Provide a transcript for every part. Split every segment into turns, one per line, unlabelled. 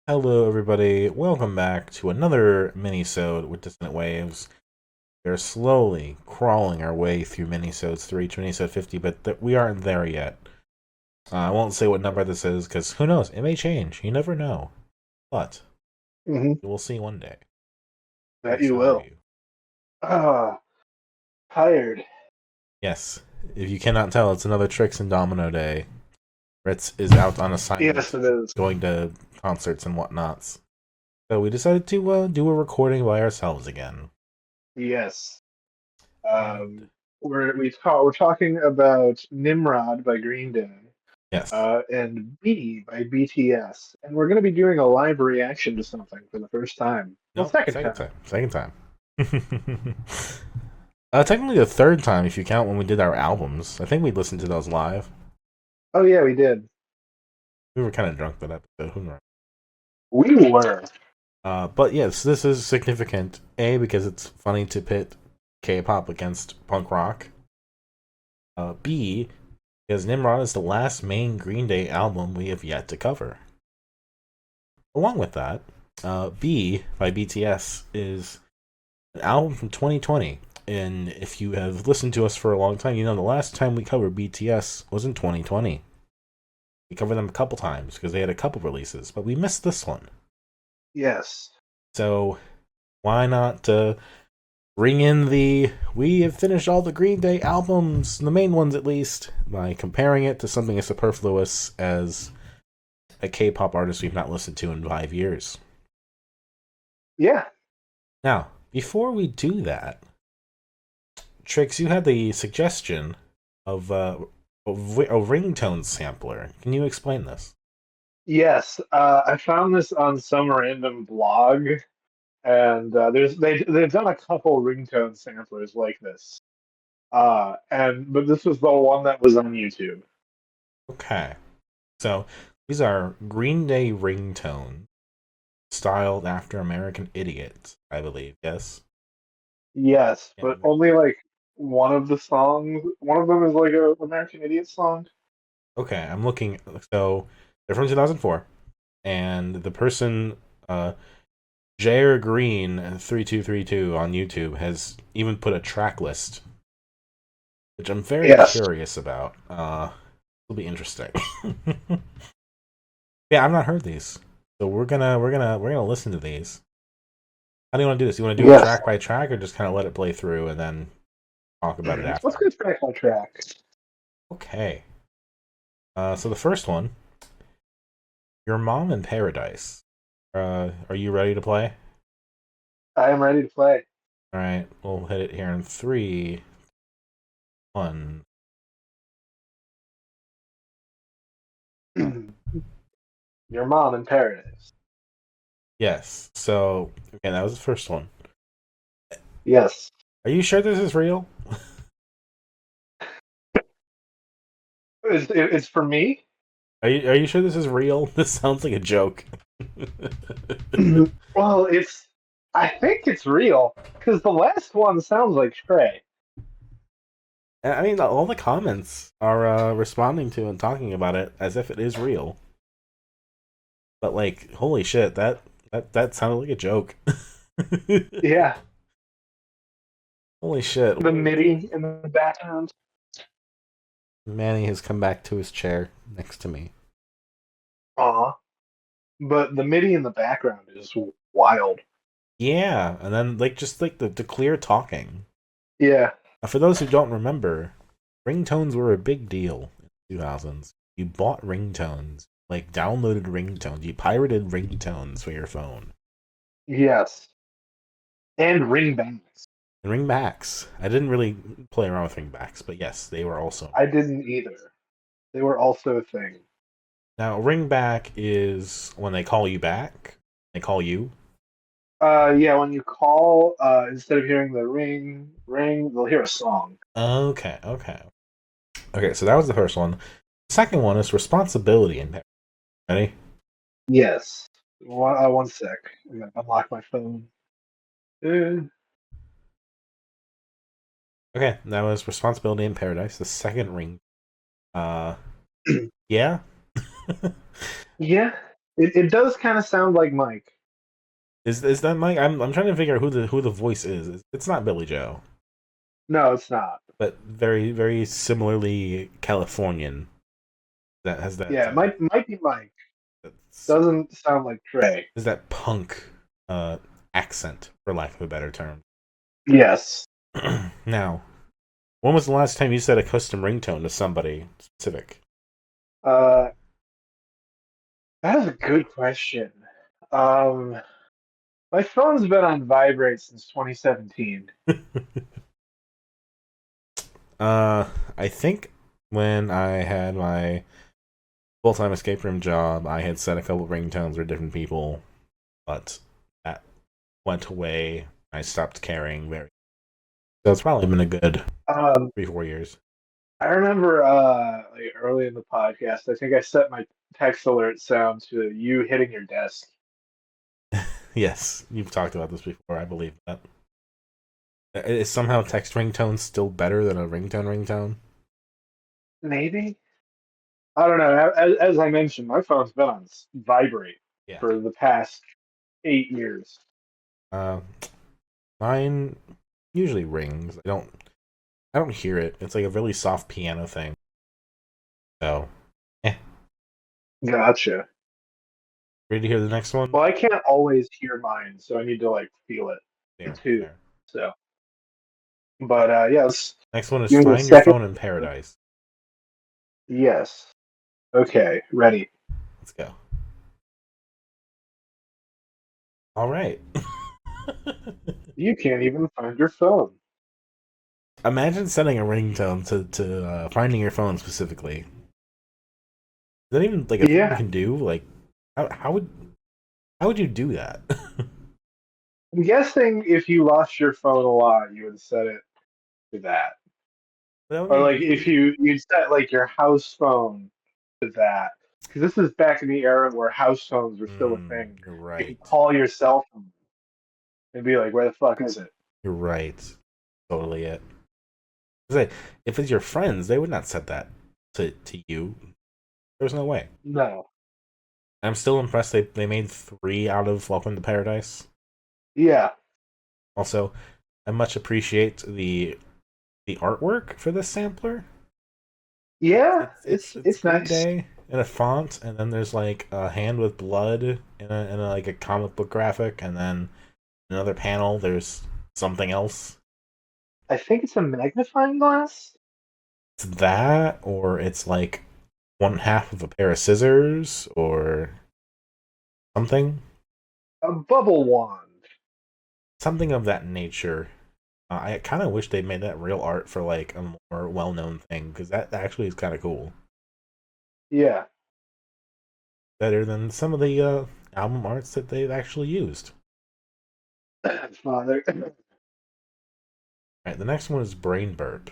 Hello, everybody. Welcome back to another Minisode with Dissonant Waves. We're slowly crawling our way through Minisodes to reach Minisode 50, but we aren't there yet. I won't say what number this is, because who knows? It may change. You never know. But
Mm-hmm.
you will see one day.
That
Trix,
you
how are
will.
you?
Ah, tired.
Yes. If you cannot tell, it's another Trix and Domino day. Ritz is out on
Yes,
assignment,
it is.
going to concerts and whatnots. So we decided to do a recording by ourselves again.
Yes.
And
We're talking about Nimrod by Green Day,
yes.
and B by BTS, and we're going to be doing a live reaction to something for the first time. Well,
Nope,
second
second
time.
time. Second time. Technically the third time if you count when we did our albums. I think we listened to those live.
Oh yeah, we did.
We were kind of drunk that episode. Who knows?
We were.
But yes, this is significant. A, because it's funny to pit K-pop against punk rock. B, because Nimrod is the last main Green Day album we have yet to cover. Along with that, B by BTS is an album from 2020. And if you have listened to us for a long time, you know the last time we covered BTS was in 2020. We covered them a couple times because they had a couple releases, but we missed this one.
Yes.
So why not bring in we have finished all the Green Day albums, the main ones at least, by comparing it to something as superfluous as a K-pop artist we've not listened to in 5 years.
Yeah.
Now, before we do that, Trix, you had the suggestion of a ringtone sampler. Can you explain this?
Yes. I found this on some random blog, and they've done a couple ringtone samplers like this. But this was the one that was on YouTube.
Okay. So, these are Green Day ringtones, styled after American Idiots, I believe. Yes?
Yes,
Yeah.
but only like one of the songs. One of them is like a American Idiot song.
Okay, I'm looking. So, they're from 2004, and the person, Jair Green 3232 on YouTube has even put a track list, which I'm very
Yes.
curious about. It'll be interesting. Yeah, I've not heard these, so we're gonna listen to these. How do you want to do this? You want to do it
Yes.
track by track, or just kind of let it play through and then talk about it
Let's
after?
go track by track.
Okay. So the first one, Your Mom in Paradise. Are you ready to play?
I am ready to play.
All right, we'll hit it here in three, one.
Your Mom in Paradise.
Yes. So okay, that was the first one.
Yes.
Are you sure this is real?
It's for me.
Are you sure this is real? This sounds like a joke.
Well, it's. I think it's real because the last one sounds like Trey.
I mean, all the comments are responding to and talking about it as if it is real. But like, holy shit, that sounded like a joke.
Yeah.
Holy shit.
The MIDI in the background.
Manny has come back to his chair next to me.
Aw. But the MIDI in the background is wild.
Yeah, and then like just like the clear talking.
Yeah.
Now, for those who don't remember, ringtones were a big deal in the 2000s. You bought ringtones, like downloaded ringtones. You pirated ringtones for your phone.
Yes. And ringbacks.
And ringbacks. I didn't really play around with ringbacks, but yes, they were also.
I didn't either. They were also a thing.
Now, ringback is when they call you back. They call you.
Yeah, when you call, instead of hearing the ring, they'll hear a song.
Okay, okay. Okay, so that was the first one. The second one is responsibility in. Ready?
Yes. One sec. I'm gonna unlock my phone. Uh,
Okay, that was responsibility in paradise. The second ring. Uh, yeah.
yeah. It does kind of sound like Mike.
Is that Mike? I'm trying to figure out who the voice is. It's not Billy Joe,
No, it's not.
but very very similarly Californian. That has that
Yeah, might be Mike.
that's
Doesn't sound like Trey.
is that punk uh accent, for lack of a better term.
Yes.
Now, when was the last time you said a custom ringtone to somebody specific?
Uh, that is a good question. Um, my phone's been on vibrate since 2017.
uh, I think when I had my full-time escape room job, I had set a couple ringtones for different people, but that went away. I stopped caring very. So it's probably been a good
Um,
3 4 years.
I remember like early in the podcast, I think I set my text alert sound to you hitting your desk.
Yes, you've talked about this before. I believe that. Is somehow text ringtone still better than a ringtone?
Maybe. I don't know. As I mentioned, my phone's been on vibrate
Yeah.
for the past 8 years.
Uh, Mine usually rings. I don't hear it. It's like a really soft piano thing. So, eh.
Gotcha.
Ready to hear the next one?
Well, I can't always hear mine, so I need to like feel it
There,
too.
there.
So, but yes,
Next one is
give me a
Find Your
second.
Phone in Paradise.
Yes. Okay, ready.
Let's go. All right.
You can't even find your phone.
Imagine setting a ringtone to finding your phone specifically. Is that even like a thing you
Yeah,
can do? Like, how how would you do that?
I'm guessing if you lost your phone a lot, you would set it to that.
That would
Or
be
like if
really.
you'd set like your house phone to that. Because this is back in the era where house phones were still a thing.
You're
You could
right.
call your cell phone and be like, "Where the fuck is it?"
You're right. Totally it. Say, if it's your friends, they would not set that to you. There's no way.
No.
I'm still impressed they made 3 out of Welcome to Paradise.
Yeah.
Also, I much appreciate the artwork for this sampler.
Yeah,
It's
it's
Green
nice.
Day in a font, and then there's like a hand with blood in a like a comic book graphic, and then another panel there's something else.
I think it's a magnifying glass.
It's that, or it's like one half of a pair of scissors, or something,
A bubble wand.
something of that nature. I kind of wish they made that real art for like a more well-known thing because that actually is kind of cool.
Yeah.
Better than some of the album arts that they've actually used.
Father.
All right, the next one is Brain Burp.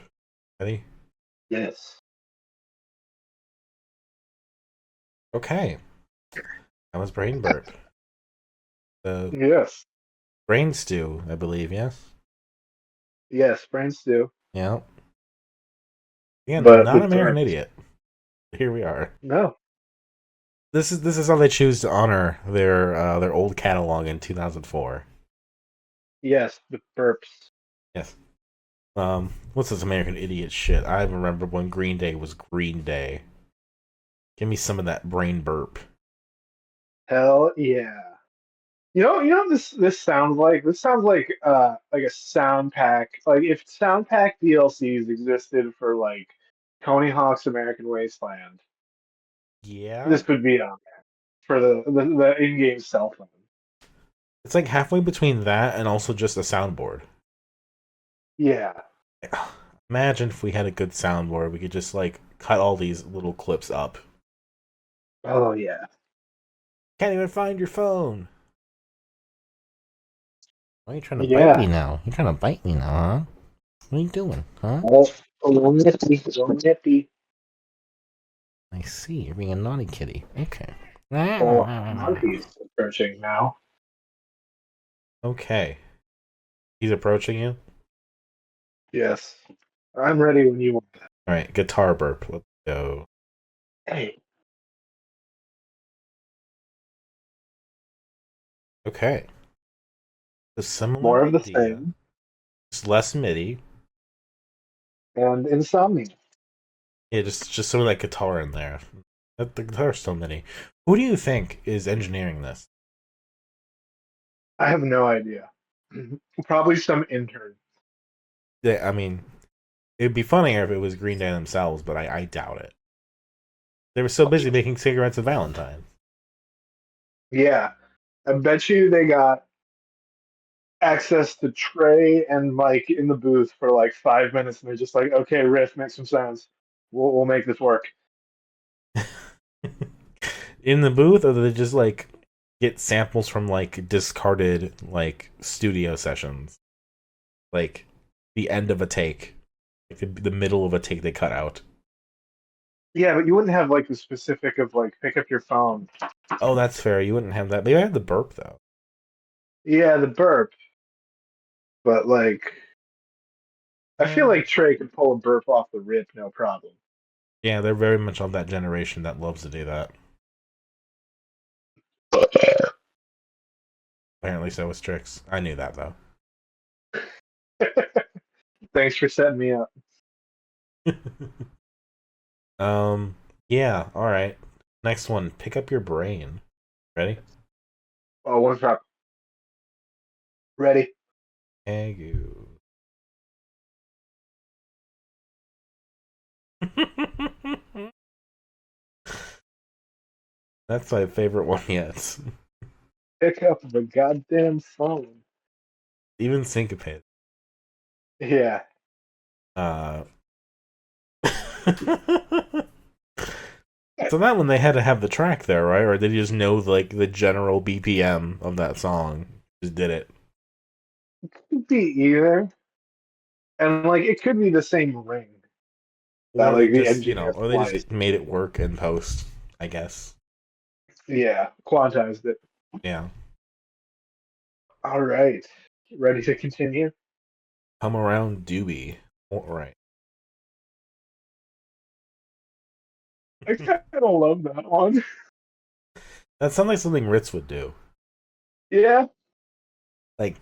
Ready?
Yes.
Okay, that was Brain Burp. The
Yes.
Brain Stew, I believe. Yes.
Yes, brain stew.
Yeah. Again,
But
not
with
American
burps.
Idiot. Here we are.
No.
This is how they choose to honor their old catalog in 2004.
Yes, with burps.
Yes. What's this American Idiot shit? I remember when Green Day was Green Day. Give me some of that brain burp.
Hell yeah. You know what this sounds like? This sounds like a sound pack. Like if sound pack DLCs existed for like Tony Hawk's American Wasteland,
Yeah.
this would be on there for the in-game cell phone.
It's like halfway between that and also just a soundboard.
Yeah.
Imagine if we had a good soundboard, we could just like cut all these little clips up.
Oh yeah.
Can't even find your phone. Why are you trying to bite me
Yeah.
now? You're trying to bite me now, huh? What are you doing, huh?
Oh, a little nippy, a little nippy.
I see. You're being a naughty kitty. Okay.
Oh, monkey's approaching now.
Okay. He's approaching you.
Yes. I'm ready when you want.
All right. Guitar burp. Let's go.
Hey.
Okay. A similar
More of the
idea.
same,
Just less MIDI.
and insomnia.
Yeah, just some of that guitar in there. The guitar's still MIDI. Who do you think is engineering this?
I have no idea. Probably some intern.
Yeah, I mean, it'd be funnier if it was Green Day themselves, but I doubt it. They were so busy making cigarettes and Valentine.
Yeah, I bet you they got access to Trey and Mike in the booth for like 5 minutes, and they're just like, "Okay, riff, make some sounds. We'll make this work."
In the booth, or do they just like get samples from like discarded like studio sessions, like the end of a take, like the middle of a take they cut out.
Yeah, but you wouldn't have like the specific of like pick up your phone.
Oh, that's fair. You wouldn't have that. They have the burp though.
Yeah, the burp, but like I feel
Uh,
like Trey could pull a burp off the rip, no problem.
yeah, they're very much on that generation that loves to do that. Apparently, so was Trix. I knew that though.
Thanks for setting me up.
um, yeah. All right. Next one. Pick up your brain. Ready?
Oh, one drop. Ready?
Egu. That's my favorite one yet.
Pick up the goddamn phone.
Even syncopated.
Yeah.
Uh, so that one they had to have the track there, right? Or did you just know like the general BPM of that song? Just did it.
Could be either. And like it could be the same ring that
Or they
like the
just,
engineer
or they
flies.
just made it work in post, I guess.
Yeah, quantized it.
Yeah.
All right. Ready to continue?
Come around doobie. All right.
I kind of love that one.
That sounds like something Ritz would do.
Yeah.
Like,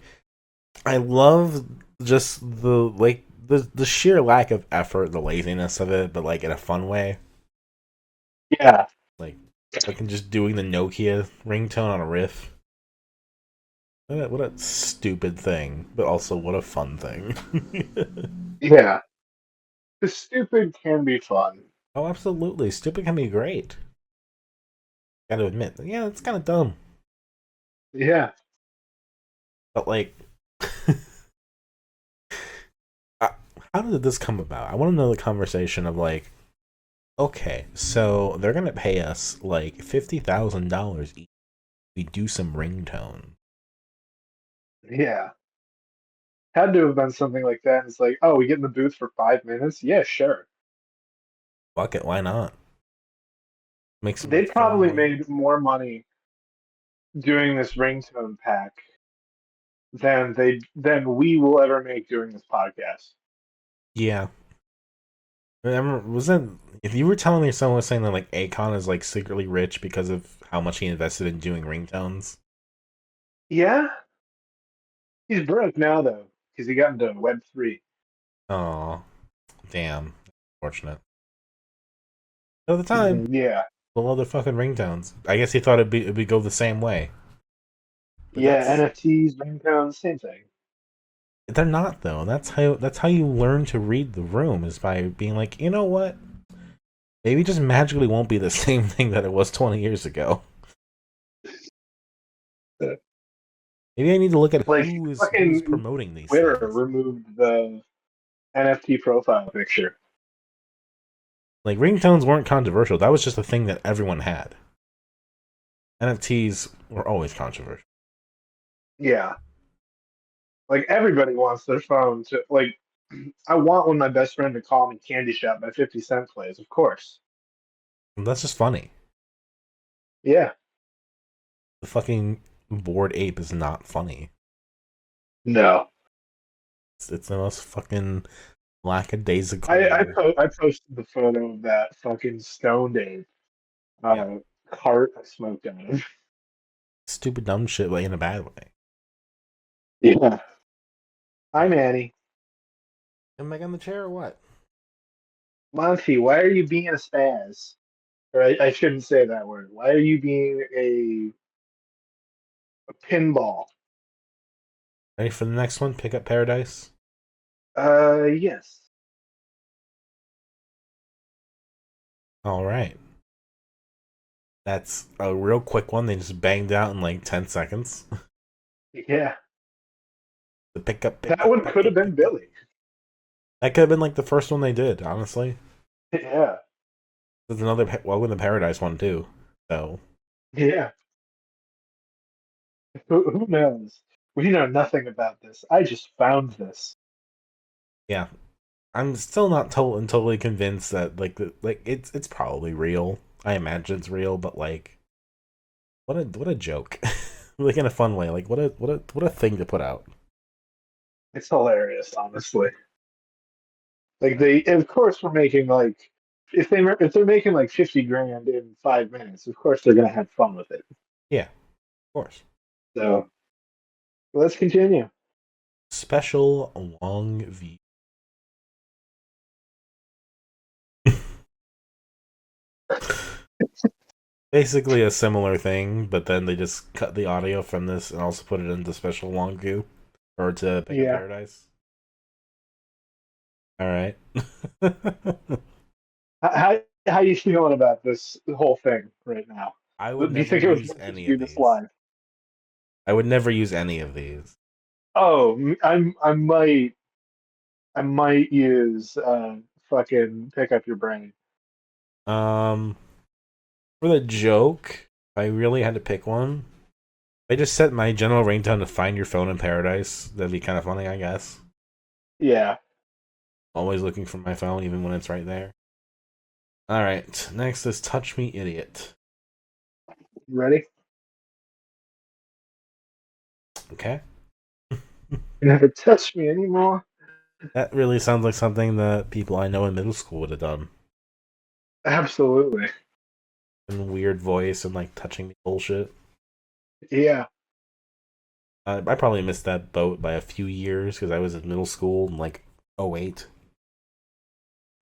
I love just the sheer lack of effort, the laziness of it, but like in a fun way.
Yeah.
Like fucking just doing the Nokia ringtone on a riff. What a stupid thing, but also what a fun thing.
Yeah. The stupid can be fun.
Oh, absolutely. Stupid can be great. Gotta admit, yeah, it's kind of dumb.
Yeah.
But like, uh, how did this come about? I want to know the conversation of like, okay, so they're gonna pay us like $50,000 each. We do some ringtone.
Yeah. Had to have been something like that. It's like, oh, we get in the booth for 5 minutes? Yeah, sure.
Fuck it, why not? Make some
They
like fun
probably
noise.
made more money doing this ringtone pack than we will ever make doing this podcast.
Yeah, remember, wasn't if you were telling me someone was saying that like Akon is like secretly rich because of how much he invested in doing ringtones?
Yeah, he's broke now though because he got into Web3.
Oh, damn, unfortunate. At the time,
Yeah,
the other fucking ringtones. I guess he thought it'd be go the same way, but
yeah,
that's
NFTs, ringtones, same thing.
they're not though. That's how you learn to read the room is by being like, you know what? Maybe it just magically won't be the same thing that it was 20 years ago.
Uh,
Maybe I need to look at
Like
who's
fucking
promoting these
Twitter
things.
removed the NFT profile picture.
Like ringtones weren't controversial. That was just a thing that everyone had. NFTs were always controversial.
Yeah, like everybody wants their phone to like. I want when my best friend to call me Candy Shop by 50 Cent plays, of course.
That's just funny.
Yeah,
The fucking bored ape is not funny.
no.
It's the most fucking
I
lackadaisical.
I posted the photo of that fucking stoned ape
Yeah.
cart I smoked out of.
stupid dumb shit, but in a bad way.
Yeah. Hi, Manny.
Am I on the chair or what?
Monty, why are you being a spaz? Or I shouldn't say that word. Why are you being a pinball?
Ready for the next one? Pick up Paradise.
Yes.
All right. That's a real quick one. They just banged out in like 10 seconds.
Yeah.
The pick up,
That one could have been
pick up.
Billy.
That could have been like the first one they did, honestly.
Yeah.
There's another Welcome to Paradise one too. So
Yeah. Who knows? We know nothing about this. I just found this.
yeah, I'm still not totally convinced that it's probably real. I imagine it's real, but like what a joke. Like in a fun way. Like what a thing to put out.
It's hilarious, honestly. Like they, of course, were making like if they're making like 50 grand in 5 minutes, of course they're gonna have fun with it.
Yeah, of course.
So let's continue.
Special long V. Basically a similar thing, but then they just cut the audio from this and also put it into special long view or to pick up
Yeah.
Paradise. All right.
How you feeling about this whole thing right now?
I
Do
would
you
never
think it was
use
worth it to
any
do
of
this
these.
live?
I would never use any of these.
Oh, I might use fucking pick up your brain.
Um, for the joke, if I really had to pick one, I just set my general ringtone to "Find Your Phone in Paradise." That'd be kind of funny, I guess.
Yeah.
Always looking for my phone, even when it's right there. All right, next is "Touch Me, Idiot."
Ready?
Okay,
You never touch me anymore.
that really sounds like something that people I know in middle school would have done.
Absolutely.
And weird voice and like touching me bullshit.
Yeah.
I probably missed that boat by a few years because I was in middle school in like '08,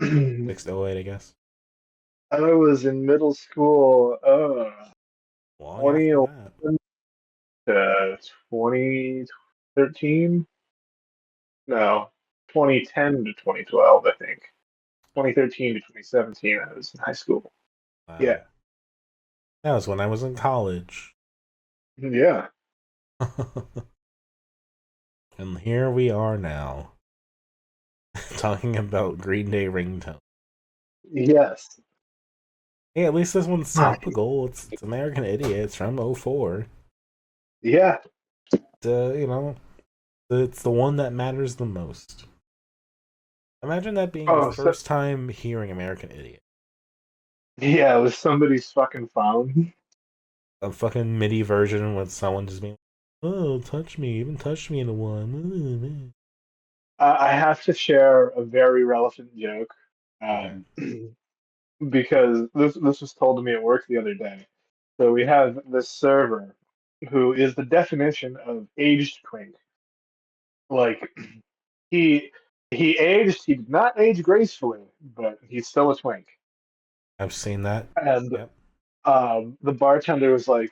I
6 to '08, I guess.
was in middle school,
Long after
2011
that.
to 2013. No, 2010 to 2012, I think. 2013 to 2017, I was in high school. Yeah.
Wow. That was when I was in college.
Yeah.
And here we are now, talking about Green Day ringtone.
Yes.
Hey, at least this one's topical. It's American Idiot. It's from '04.
Yeah.
You know, it's the one that matters the most. Imagine that being your
Oh, so,
first time hearing American Idiot.
yeah, it was somebody's fucking phone.
A fucking MIDI version with someone just being, "Oh, touch me, even touch me in a one."
I have to share a very relevant joke,
Okay.
um, because this was told to me at work the other day. So we have this server who is the definition of aged twink. Like he he aged, he did not age gracefully, but he's still a twink.
I've seen that.
And
Yep.
the bartender was like,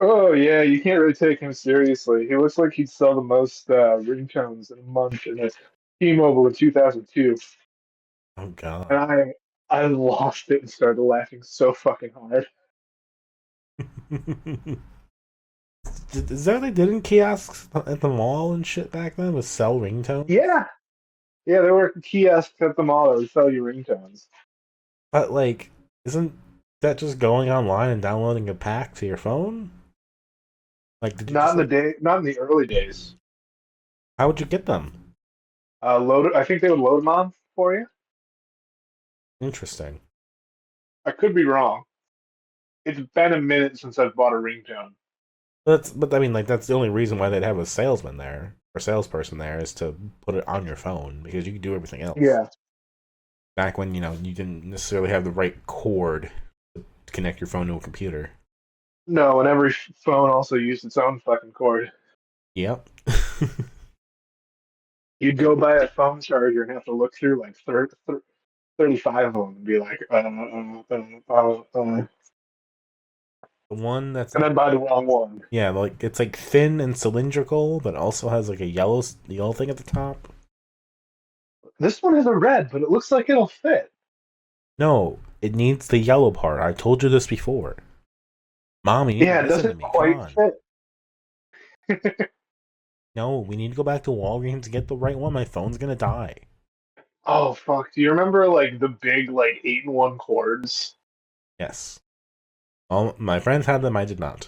"Oh yeah, you can't really take him seriously. He looks like he'd sell the most ringtones in a month in a T-Mobile in 2002."
Oh
And
god.
I lost it and started laughing so fucking hard.
Is that what they did in kiosks at the mall and shit back then? Was sell ringtones?
Yeah, yeah, there were kiosks at the mall that would sell you ringtones.
But like, isn't that just going online and downloading a pack to your phone? Like, did you
Not
just
in the
like?
day, not in the early days.
How would you get them?
Load, I think they would load them on for you.
Interesting.
I could be wrong. It's been a minute since I've bought a ringtone.
But I mean, like, that's the only reason why they'd have a salesman there or salesperson there is to put it on your phone because you can do everything else.
Yeah,
Back when you didn't necessarily have the right cord to connect your phone to a computer.
No, and every phone also used its own fucking cord.
Yep.
You'd go buy a phone charger and have to look through like 35 of them and be like,
The one that's
and
like,
then buy the wrong one.
yeah, like it's like thin and cylindrical, but also has like a yellow thing at the top.
This one has a red, but it looks like it'll fit.
No, it needs the yellow part. I told you this before. Mom, you need to
Yeah, it
listen to
doesn't
me. Come
quite
on.
fit.
No, we need to go back to Walgreens to get the right one. My phone's gonna die.
Oh fuck! Do you remember like the big like 8-in-1 cords?
Yes. All my friends had them. I did not.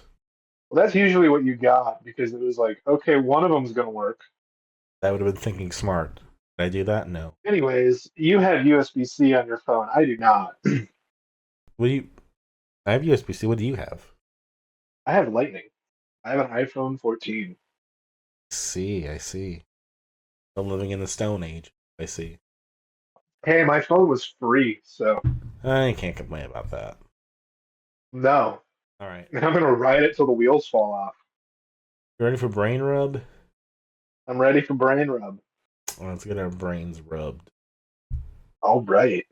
Well, that's usually what you got because it was like, okay, one of them's gonna work.
I would have been thinking smart. Did I do that? No.
Anyways, you have USB-C on your phone. I do not.
What do you? I have USB-C. What do you have?
I have Lightning. I have an iPhone 14.
I see. Still living in the Stone Age. I see.
Hey, my phone was free, so
I can't complain about that.
no.
All right.
And I'm gonna ride it till the wheels fall off.
You ready for brain rub?
I'm ready for brain rub.
Let's get our brains rubbed.
All right.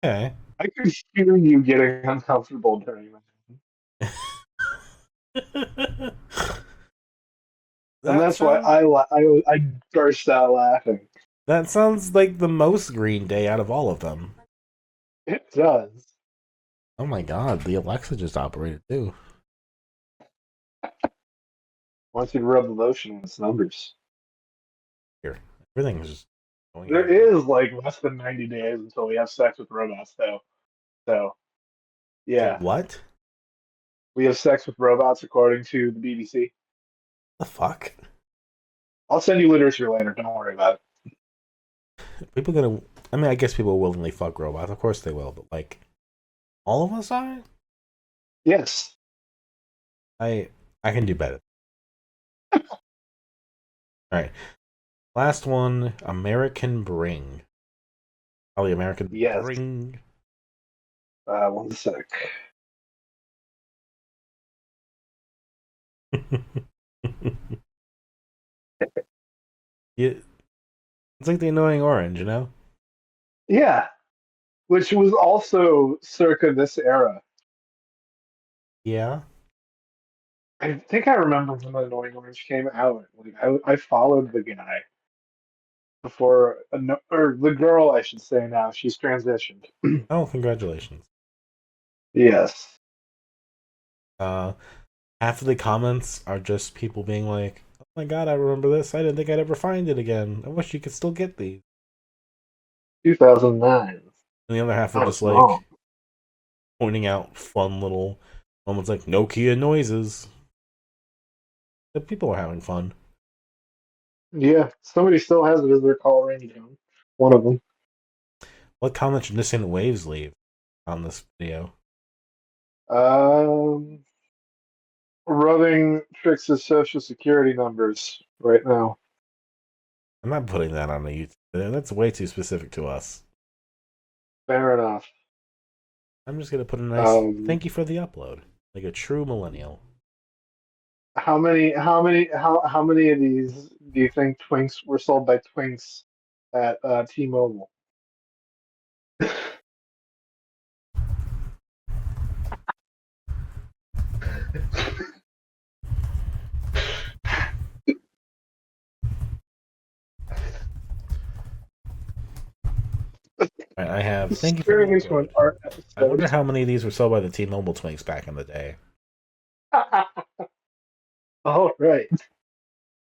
Okay.
I could hear you getting uncomfortable during that.
that
And that's why
sounds
I burst out laughing.
that sounds like the most Green Day out of all of them.
It does.
Oh my god, the Alexa just operated too.
Wants you to rub the lotion on its numbers.
Here. Everything's just going
There
everywhere.
is like less than 90 days until we have sex with robots, though. So,
Wait,
yeah.
what?
We have sex with robots according to the BBC.
The fuck?
I'll send you literature later. Don't worry about
People gonna I mean I guess people willingly fuck robots, of course they will, but like all of us are?
it. Yes.
I I can do better. Alright. Last one, American Bring. Probably American
Yes.
Bring.
One sec.
Yeah, it's like the annoying orange, you know?
Yeah. Which was also circa this era.
Yeah.
I think I remember when the Annoying Orange came out. Like I followed the guy before, or the girl, I should say now. She's transitioned.
Oh, congratulations.
Yes.
Uh Half of the comments are just people being like, "Oh my god, I remember this. I didn't think I'd ever find it again. I wish you could still get these."
2009.
And the other half are
I
just
was wrong.
like pointing out fun little moments like Nokia noises. The people are having fun.
Yeah. Somebody still has it as their call ringtone. One of them.
What comment should Innocent Waves leave on this video?
Um, rubbing Trix's social security numbers right now.
I'm not putting that on the YouTube video. That's way too specific to us.
Fair enough.
I'm just gonna put a nice
Um,
thank you for the upload, like a true millennial.
how many of these do you think Twinks were sold by Twinks at T-Mobile?
All right, I have
This is
thank you for the
turning into an
upload.
art
I wonder
episode.
how many of these were sold by the T-Mobile Twinks back in the day.
All right.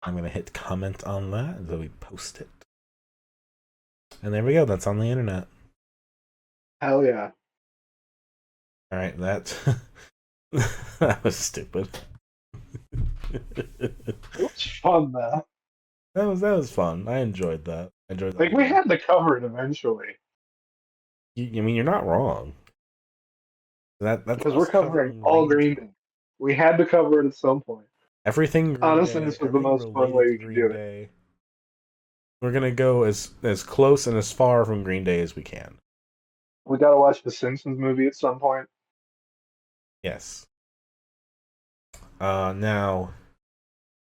I'm gonna hit comment on that until we post it. And there we go, that's on the internet.
Hell yeah.
Alright, that that was stupid.
It was fun though.
That was fun. I enjoyed that. I enjoyed that a
Like we
lot.
had to cover it eventually
I mean you're not wrong. That's
because we're
us
covering
covering
all Green
ringtone.
Day. We had to cover it at some point.
Everything Green
Honestly,
Day,
this was the
everything
most fun
related
way
to
we could do
Green
it.
Day. We're gonna go as close and as far from Green Day as we can.
We got to watch the Simpsons movie at some point.
Yes. Now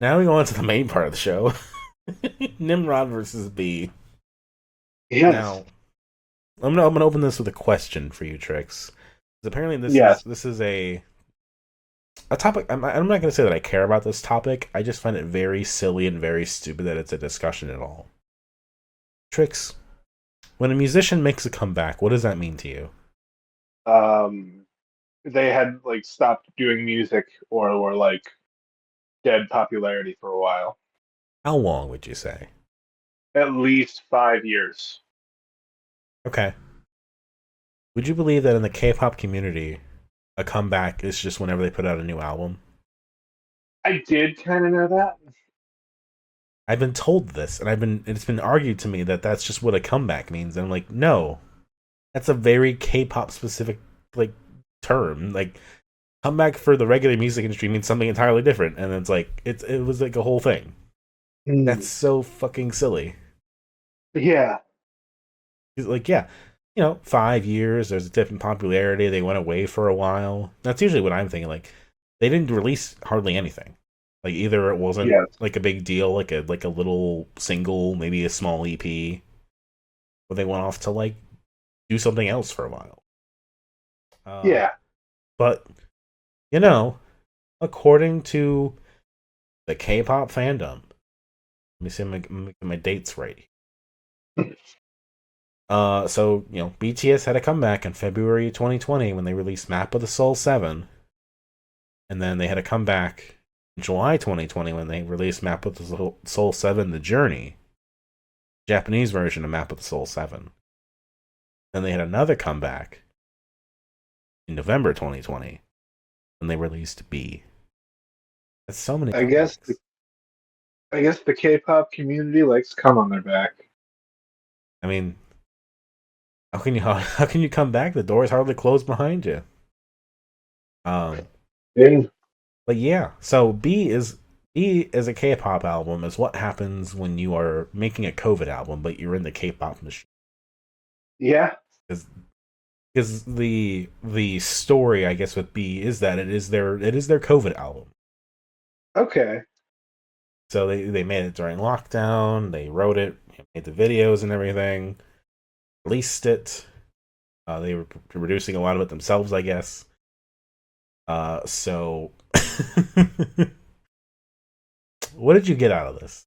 we go on to the main part of the show. Nimrod versus B.
Yes.
Now, I'm gonna open this with a question for you, Trix. 'Cause apparently,
Yes.
this is a topic. I'm not gonna say that I care about this topic. I just find it very silly and very stupid that it's a discussion at all. Trix, when a musician makes a comeback, what does that mean to you?
Um, they had like stopped doing music or were like dead popularity for a while.
How long would you say?
At least 5 years.
Okay. Would you believe that in the K-pop community, a comeback is just whenever they put out a new album?
I did kind of know that.
I've been told this, and it's been argued to me that that's just what a comeback means. And I'm like, no, that's a very K-pop specific like term. Like comeback for the regular music industry means something entirely different, and it's like it was like a whole thing. That's
Mm.
so fucking silly.
Yeah.
It's like, yeah, 5 years. There's a dip in popularity. They went away for a while. That's usually what I'm thinking. Like they didn't release hardly anything. Like either it wasn't
Yes.
like a big deal, like a little single, maybe a small EP, or they went off to like do something else for a while. Uh,
Yeah.
but you know, according to the K-pop fandom, let me see my dates right. So BTS had a comeback in February 2020 when they released Map of the Soul 7, and then they had a comeback in July 2020 when they released Map of the Soul 7: The Journey, Japanese version of Map of the Soul 7. Then they had another comeback in November 2020 when they released B. That's so many
I guess
comebacks.
I guess the K-pop community likes to come on their back.
I mean, how can you come back? The door is hardly closed behind you. Um,
Yeah.
but yeah, so B as a K-pop album is what happens when you are making a COVID album, but you're in the K-pop machine.
Yeah.
Because the story, I guess, with B is that it is their COVID album.
Okay.
So they made it during lockdown. They wrote it, made the videos and everything, released it. They were producing a lot of it themselves, I guess. So what did you get out of this?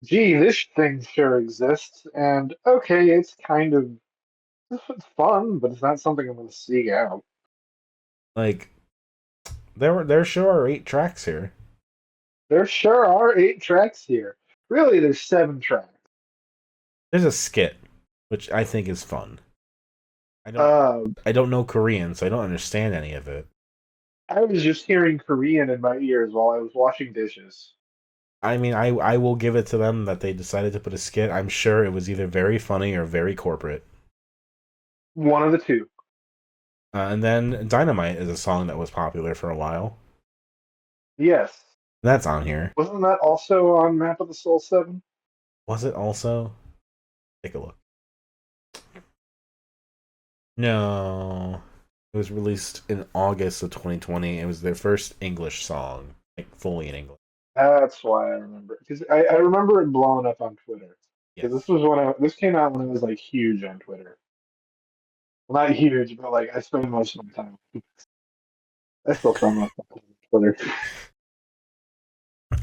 Gee, this thing sure exists, and okay, it's kind of it's fun, but it's not something I'm going to seek out.
Like there sure are 8 tracks here.
There sure are 8 tracks here. Really, there's 7 tracks.
There's a skit, which I think is fun. I don't
Uh,
I don't know Korean, so I don't understand any of it.
I was just hearing Korean in my ears while I was washing dishes.
I mean, I will give it to them that they decided to put a skit. I'm sure it was either very funny or very corporate.
One of the two.
And then Dynamite is a song that was popular for a while.
Yes.
That's on here.
Wasn't that also on Map of the Soul 7?
Was it also? Take a look. No. It was released in August of 2020. It was their first English song, like fully in English.
That's why I remember. Because I remember it blowing up on Twitter. Because
Yes.
this came out when it was like huge on Twitter. Well, not huge, but like I spend most of my time. I still spend most of my time on Twitter.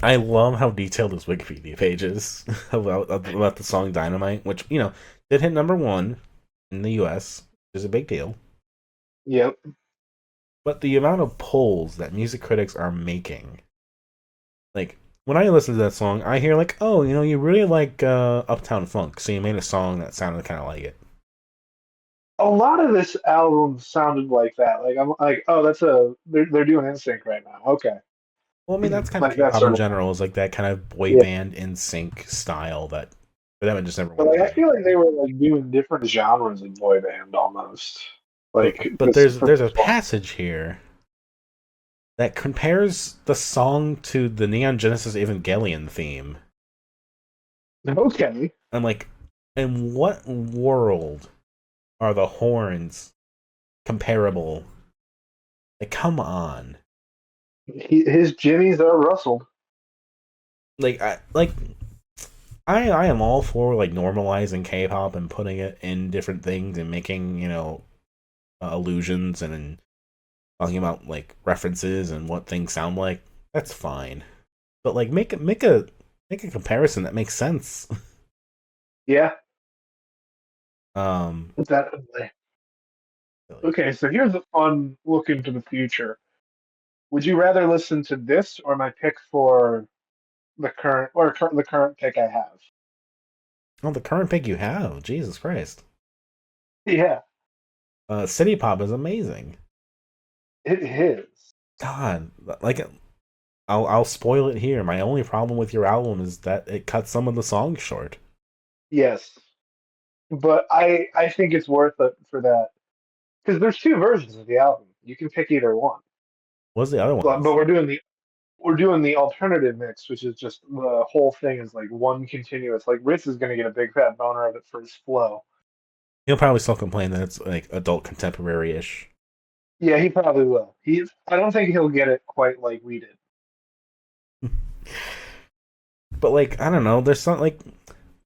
I love how detailed this Wikipedia page is about the song Dynamite, which, did hit #1 in the US, which is a big deal.
Yep.
But the amount of polls that music critics are making, like, when I listen to that song, I hear, like, oh, you really like Uptown Funk, so you made a song that sounded kind of like it.
A lot of this album sounded like that. Like I'm like, oh, they're doing NSYNC right now. Okay.
Well, I mean, that's kind of
Like that
K-pop in
sort of
general, is like that kind of boy
yeah.
band in sync style that for them it just never
But
went
like I
away.
feel like they were like doing different genres of boy band almost. Like
But
this
there's
for
a
this one.
passage here that compares the song to the Neon Genesis Evangelion theme.
Okay.
I'm like, in what world are the horns comparable Like, come on.
His jimmies are rustled.
I am all for like normalizing K-pop and putting it in different things and making allusions and talking about like references and what things sound like. That's fine, but like make a comparison that makes sense.
Yeah,
um,
definitely. Okay, so here's a fun look into the future. Would you rather listen to this or my pick for the current pick I have?
the current pick you have, Jesus Christ,
Yeah,
City Pop is amazing.
it is.
God, like I'll spoil it here. My only problem with your album is that it cuts some of the songs short.
Yes, but I think it's worth it for that because there's two versions of the album. You can pick either one.
What's the other
But
ones?
we're doing the alternative mix, which is just the whole thing is like one continuous. Like Ritz is gonna get a big fat boner of it for his flow.
He'll probably still complain that it's like adult contemporary ish.
Yeah, he probably will. I don't think he'll get it quite like we did.
But like I don't know, there's some like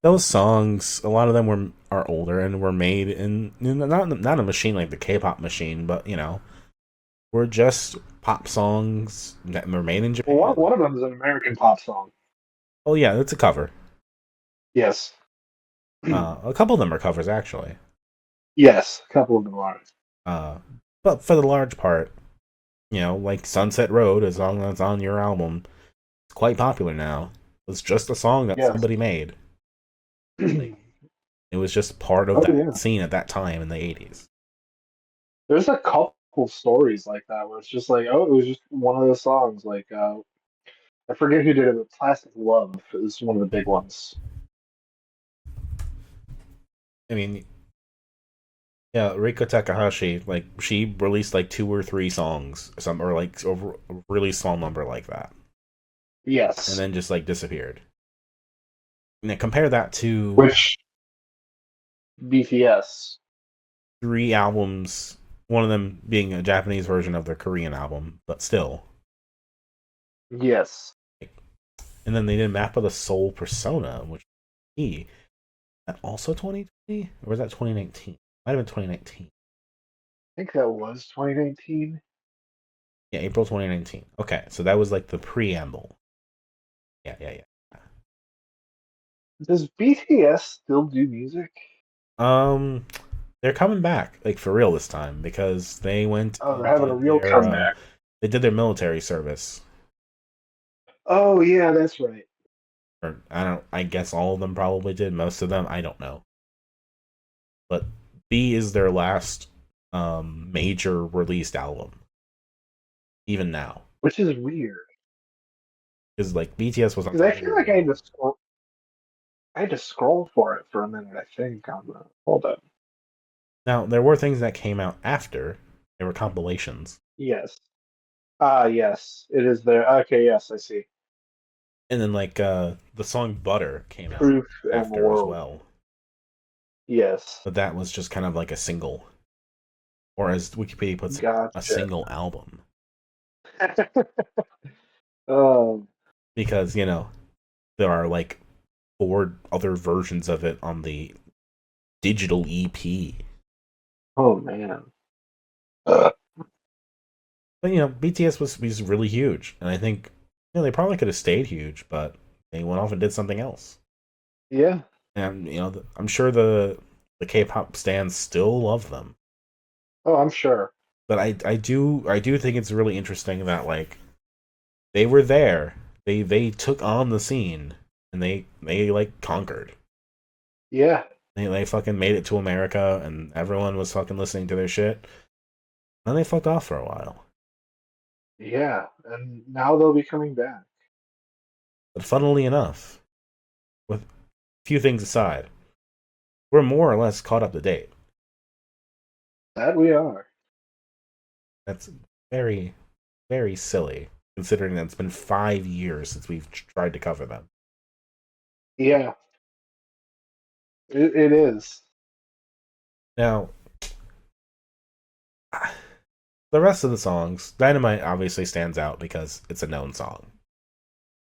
those songs. A lot of them are older and were made in not a machine like the K-pop machine, but were just pop songs that were made in
Well, one,
Japan.
one of them is an American pop song.
Oh yeah, it's a cover.
Yes.
A couple of them are covers actually.
Yes, a couple of them are.
Uh, but for the large part, like Sunset Road, a song that's on your album, it's quite popular now. It's just a song that
Yes.
somebody made. Like, it was just part of
Oh
that
yeah.
scene at that time in the 80s.
There's a couple stories like that where it's just like, oh, it was just one of those songs. Like, I forget who did it, but Plastic Love is one of the big ones.
I mean, yeah, Riko Takahashi, like she released like two or three songs, or like over a really small number like that, and
Yes.
then just like disappeared. And then compare that to
Which BTS.
three albums, one of them being a Japanese version of their Korean album, but still.
Yes.
And then they did Map of the Soul Persona, which that also 2020 or was that 2019? Might have been 2019.
I think that was 2019.
Yeah, April 2019. Okay, so that was like the preamble. Yeah, yeah, yeah.
Does BTS still do music?
Um, they're coming back, like for real this time, because they went
Oh, they're
and
having a real comeback.
they did their military service.
Oh yeah, that's right.
Or I guess all of them probably did. Most of them, I don't know. But B is their last major released album, even now,
Which is weird
because like BTS was on
because I
top of
feel
the
like
world.
I had to scroll for it for a minute. I think on the hold up.
Now there were things that came out after. There were compilations,
Yes. Yes, it is there. Okay, yes, I see.
and then like the song Butter came out
Proof and
after as
World.
well.
Yes.
But that was just kind of like a single, or as Wikipedia puts it, a
Gotcha.
single album.
um.
Because there are like four other versions of it on the digital EP.
Oh man. Uh,
But BTS was really huge, and I think they probably could have stayed huge, but they went off and did something else.
yeah.
And I'm sure the K-pop stands still love them.
Oh, I'm sure.
But I do think it's really interesting that like they were there, they took on the scene, and they like conquered.
Yeah.
They fucking made it to America, and everyone was fucking listening to their shit. Then they fucked off for a while.
Yeah. And now they'll be coming back.
But funnily enough, with a few things aside, we're more or less caught up to date.
That we are.
That's very, very silly, considering that it's been 5 years since we've tried to cover them.
Yeah. It is.
Now, the rest of the songs, Dynamite obviously stands out because it's a known song.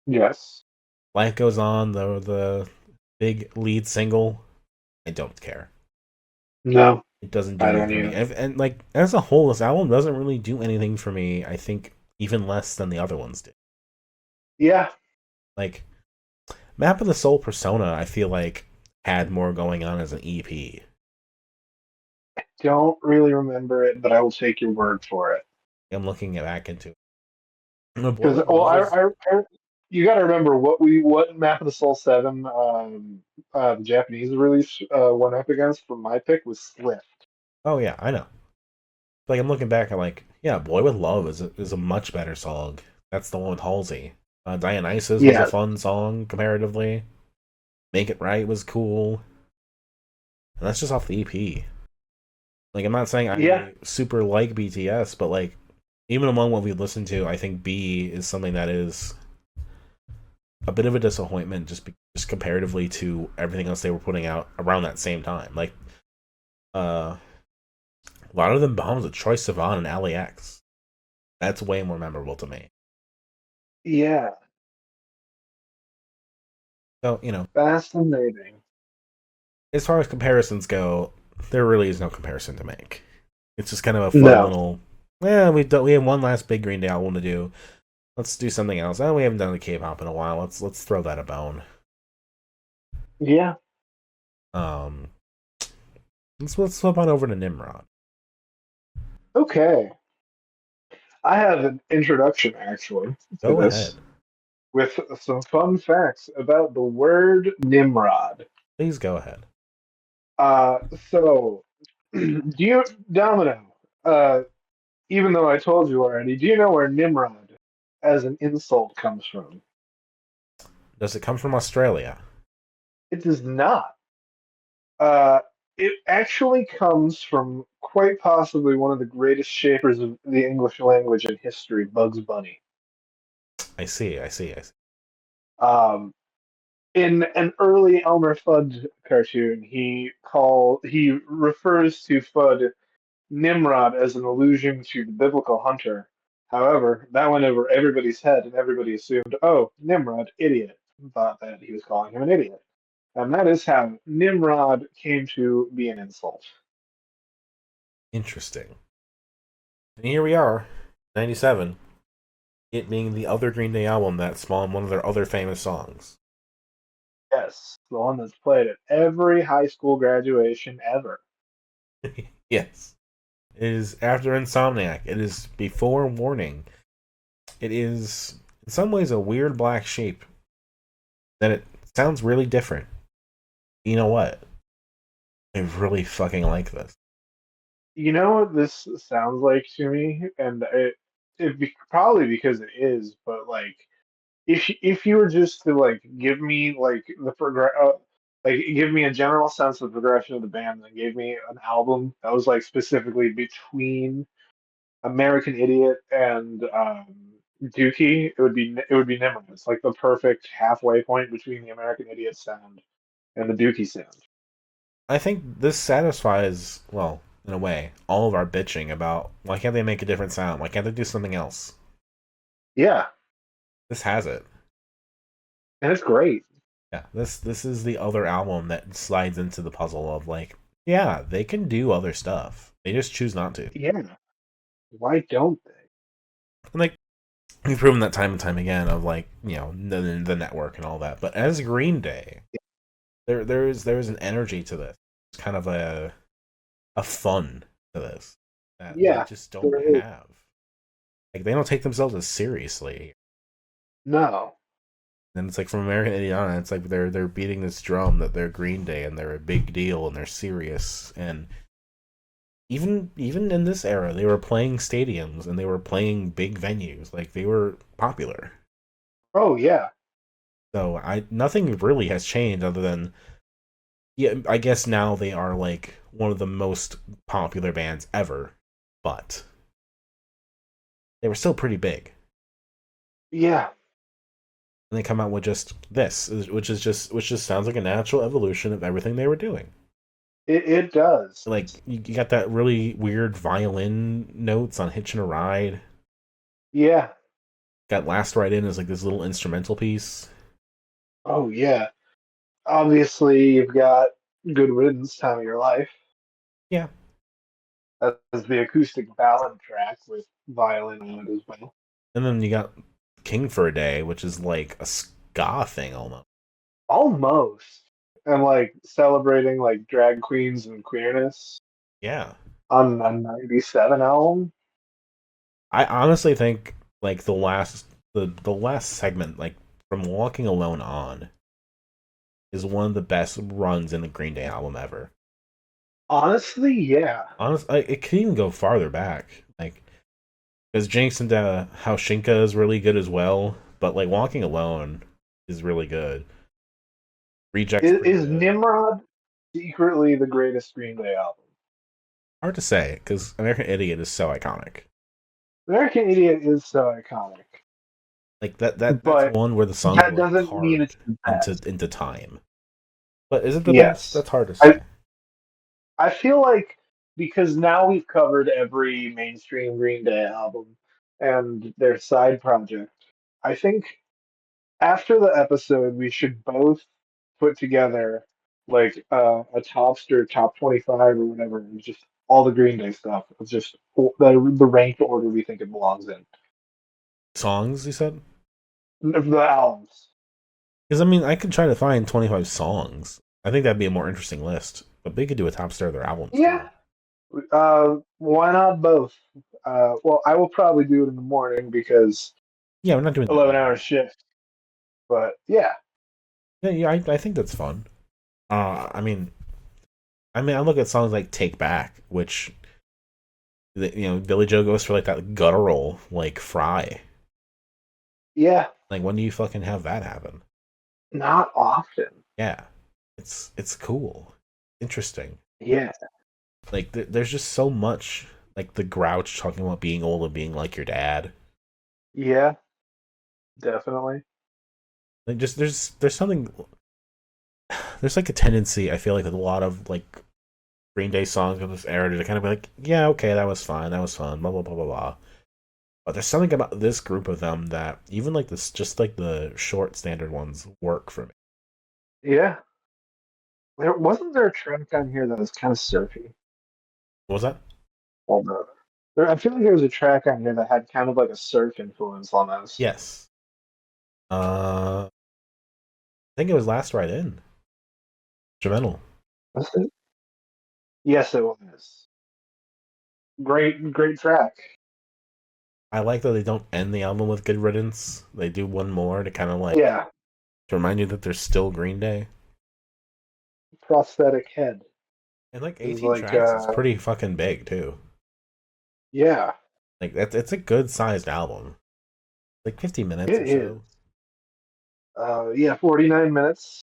Yes.
Life Goes On, the big lead single, I don't care.
No,
It doesn't do
I
anything
don't
for me.
either.
And like as a whole, this album doesn't really do anything for me. I think even less than the other ones did.
Yeah.
Like Map of the Soul Persona, I feel like had more going on as an EP.
Don't really remember it, but I will take your word for it.
I'm looking back into it. My Boy
Because
with
well,
Love is
you got to remember what Map of the Soul 7 the Japanese release went up against for my pick was Swift.
oh yeah, I know. Like I'm looking back at like yeah, Boy with Love is a much better song. That's the one with Halsey. Dionysus was a
Yeah,
fun song comparatively. Make It Right was cool. And that's just off the EP. Like I'm not saying
yeah,
I super like BTS, but like even among what we listened to, I think B is something that is a bit of a disappointment just comparatively to everything else they were putting out around that same time. Like uh a lot of them bombs with Troye Sivan and LAX. That's way more memorable to me.
yeah.
So,
Fascinating.
as far as comparisons go, there really is no comparison to make. It's just kind of a fun
No.
little yeah, we have one last big Green Day album to do. Let's do something else. Oh, we haven't done the K-pop in a while. Let's throw that a bone.
Yeah.
Um, let's flip on over to Nimrod.
Okay. I have an introduction actually to
Go ahead,
this with some fun facts about the word Nimrod.
please go ahead.
Uh, so, do you, Domino, uh, even though I told you already, do you know where Nimrod as an insult comes from?
Does it come from Australia?
It does not. Uh, it actually comes from quite possibly one of the greatest shapers of the English language in history, Bugs Bunny.
I see.
Um, in an early Elmer Fudd cartoon, he refers to Fudd Nimrod as an allusion to the biblical hunter. However, that went over everybody's head, and everybody assumed, oh, Nimrod, idiot, and thought that he was calling him an idiot. And that is how Nimrod came to be an insult.
Interesting. And here we are, 97. It being the other Green Day album that spawned one of their other famous songs.
Yes, the one that's played at every high school graduation ever.
Yes. It is after Insomniac. It is before Warning. It is, in some ways, a weird black sheep. That it sounds really different. You know what? I really fucking like this.
You know what this sounds like to me, and probably because it is, but like if you were just to like give me like like give me a general sense of the progression of the band and gave me an album that was like specifically between American Idiot and Dookie, it would be Nimrod. It's like the perfect halfway point between the American Idiot sound and the Dookie sound.
I think this satisfies, well, in a way, all of our bitching about why can't they make a different sound? Why can't they do something else?
Yeah,
This has it.
and it's great.
Yeah, this is the other album that slides into the puzzle of like, yeah, they can do other stuff. They just choose not to.
Yeah, why don't they?
And like we've proven that time and time again of like, the network and all that. But as Green Day, there's an energy to this. It's kind of a fun to this that they
Yeah,
just don't
there is.
have. Like they don't take themselves as seriously.
No.
And it's like from American Idiot, it's like they're beating this drum that they're Green Day and they're a big deal and they're serious. And even in this era, they were playing stadiums and they were playing big venues. Like they were popular.
Oh yeah.
So I nothing really has changed other than yeah, I guess now they are like one of the most popular bands ever, but they were still pretty big.
Yeah.
And they come out with just this, which just sounds like a natural evolution of everything they were doing.
It does.
Like you got that really weird violin notes on Hitchin' a Ride.
Yeah.
Got Last Ride In as like this little instrumental piece.
Oh yeah. Obviously, you've got Good Riddance, Time of Your Life.
Yeah.
That's the acoustic ballad track with violin on it as well.
And then you got King for a Day, which is like a ska thing almost.
Almost. And like celebrating like drag queens and queerness
Yeah.
on a 97 album.
I honestly think like the last segment, like from Walking Alone on, is one of the best runs in the Green Day album ever.
Honestly, yeah.
Honestly, it could even go farther back. Like because Jinx and Haushinka is really good as well, but like Walking Alone is really good. Reject's pretty
Is
good.
Nimrod secretly the greatest Green Day album?
Hard to say because American Idiot is so iconic.
American Idiot is so iconic,
Like that's
but
one where the songs
that
were
doesn't mean it's
carved
the
into
best.
time. But is it the best?
Yes.
That's hard to
I,
say.
I feel like because now we've covered every mainstream Green Day album and their side project, I think after the episode we should both put together like a Topster top 25 or whatever, and just all the Green Day stuff. It's just the ranked order we think it belongs in.
Songs, you said?
The albums.
Because I mean, I could try to find 25 songs. I think that'd be a more interesting list. But they could do a top start of their albums
Yeah.
too.
Why not both? Well, I will probably do it in the morning because
Yeah, we're not doing that
11-hour
later.
shift. But yeah,
Yeah, I think that's fun. I mean, I look at songs like "Take Back," which Billy Joe goes for like that guttural like fry.
yeah,
Like, when do you fucking have that happen?
not often.
Yeah, it's cool, interesting.
Yeah,
Like, there's just so much like the Grouch talking about being old and being like your dad.
yeah, definitely.
Like, just there's something there's like a tendency I feel like with a lot of like Green Day songs of this era to kind of be like, yeah, okay, that was fine, that was fun, blah blah blah blah blah. But there's something about this group of them that even like this, just like the short standard ones, work for me.
Yeah, there a track on here that was kind of surfy.
What was that?
Hold on. I feel like there was a track on here that had kind of like a surf influence almost.
Yes. I think it was Last Ride In. Instrumental.
Was it? Yes, it was. Great track.
I like that they don't end the album with Good Riddance. They do one more to kind of like
Yeah,
to remind you that there's still Green Day.
prosthetic head.
And like
It was
18
like,
tracks is pretty fucking big too.
yeah,
Like that's it's a good sized album. Like 50 minutes
it
or
is.
so.
Yeah, 49 minutes.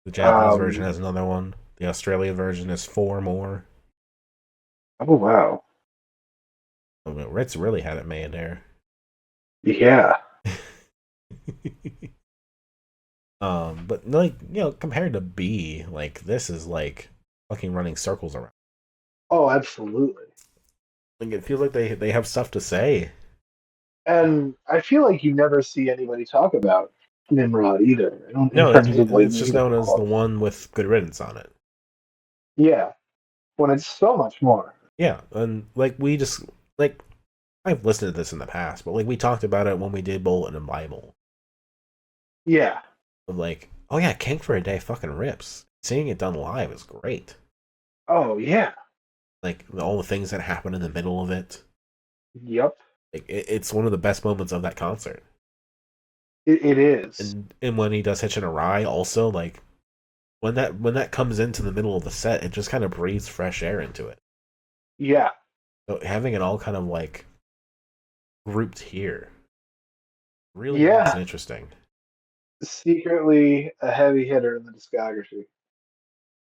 The Japanese version
Um,
has another one. The Australia version is four more.
oh wow.
I mean, Ritz really had it made there.
Yeah.
But like compared to B, like this is like fucking running circles around.
Oh, absolutely.
Like it feels like they have stuff to say.
And I feel like you never see anybody talk about Nimrod either. In
No,
terms of like
it's just known
musical
as the
quality.
one with Good Riddance on it.
Yeah, when it's so much more.
Yeah, and like we just like I've listened to this in the past, but like we talked about it when we did Bulletin and Bible.
Yeah.
Of like, oh yeah, King for a Day fucking rips. Seeing it done live is great.
Oh yeah.
Like all the things that happen in the middle of it.
Yep.
Like it's one of the best moments of that concert.
It is.
And when he does Hitch and a Rye, also like when that comes into the middle of the set, it just kind of breathes fresh air into it.
Yeah.
So having it all kind of like grouped here really makes it
Yeah.
interesting.
Secretly a heavy hitter in the discography.